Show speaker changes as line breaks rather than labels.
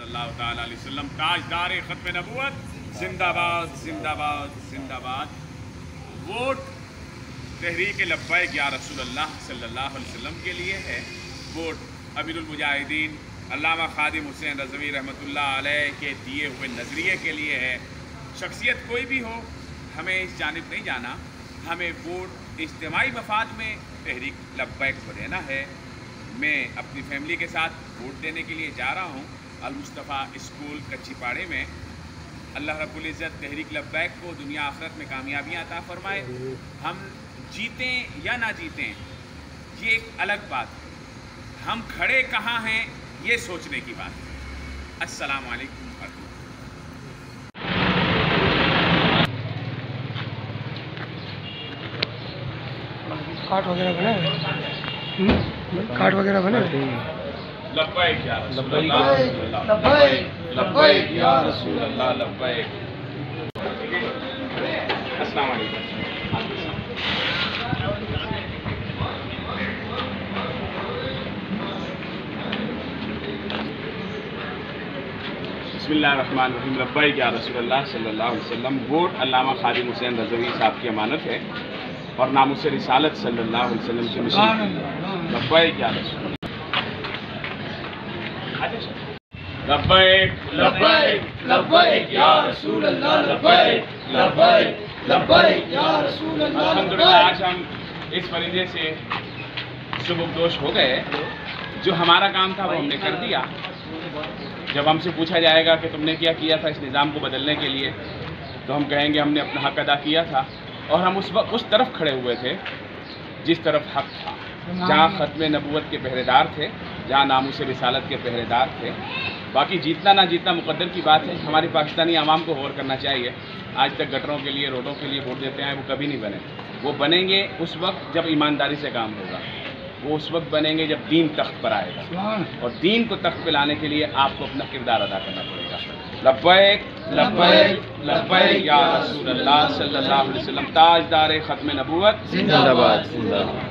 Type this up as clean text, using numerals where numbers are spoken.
सल्लल्लाहु ताला अलैहि वसल्लम, ताजदार खत्म नबूवत, जिंदाबाद जिंदाबाद जिंदाबाद। वोट तहरीक लब्बैक या रसूल अल्लाह सल्लल्लाहु अलैहि वसल्लम के लिए है। वोट अमीरुल मुजाहिदीन अल्लामा खादिम हुसैन रज़वी रहमतुल्लाह अलैह के दिए हुए नज़रिए के लिए है। शख्सियत कोई भी हो, हमें इस जानिब नहीं जाना, हमें वोट इज्तिमाई मफाद में तहरीक लब्बैक को देना है। मैं अपनी फैमिली के साथ वोट देने के लिए जा रहा हूँ अल मुस्तफ़ा स्कूल कच्चीपाड़े में। अल्लाह रब्बुल इज़्ज़त तहरीक लब्बैक को दुनिया आखिरत में कामयाबियाँ अता फरमाए। हम जीतें या ना जीतें ये एक अलग बात है, हम खड़े कहाँ हैं ये सोचने की बात है। अस्सलामु अलैकुम।
कार्ड वगैरह बने, कार्ड वगैरह बने।
लब्बैक या रसूल
लब्बैक
अल्लाह,
लब्बैक लब्बैक
या रसूल अल्लाह, लब्बैक। अस्सलामु अलैकुम। बिस्मिल्लाहिर्रहमानिर्रहीम। लब्बैक या रसूल अल्लाह सल्लल्लाहु अलैहि वसल्लम। वोट अल्लामा खादिम हुसैन रज़वी साहब की अमानत है और नामुस रिसालत सल्लल्लाहु अलैहि वसल्लम की मिशन है। लब्बैक या रसूल अल्लाह। लब्बैक लब्बैक लब्बैक या रसूल अल्लाह, लब्बैक लब्बैक लब्बैक या रसूल अल्लाह। अल्हम्दुलिल्लाह आज हम इस फरीज़े से सुबुकदोश हो गए। जो हमारा काम था वो हमने कर दिया। जब हमसे पूछा जाएगा कि तुमने क्या किया था इस निज़ाम को बदलने के लिए, तो हम कहेंगे हमने अपना हक़ अदा किया था और हम उस वक्त उस तरफ खड़े हुए थे जिस तरफ हक़ था, जहाँ ख़त्म नबूवत के पहरेदार थे, जहाँ नामुस रिसालत के पहरेदार थे। बाकी जीतना ना जीतना मुक़द्दर की बात है। हमारी पाकिस्तानी आवाम को गौर करना चाहिए। आज तक गटरों के लिए, रोडों के लिए वोट देते हैं, वो कभी नहीं बने। वो बनेंगे उस वक्त जब ईमानदारी से काम होगा, वो उस वक्त बनेंगे जब दीन तख्त पर आएगा, और दीन को तख्त पे लाने के लिए आपको अपना किरदार अदा करना पड़ेगा। लब्बैक लब्बैक लब्बैक या रसूल अल्लाह सल्लल्लाहु अलैहि वसल्लम, ताजदार खत्म नबूवत, जिंदाबाद जिंदाबाद।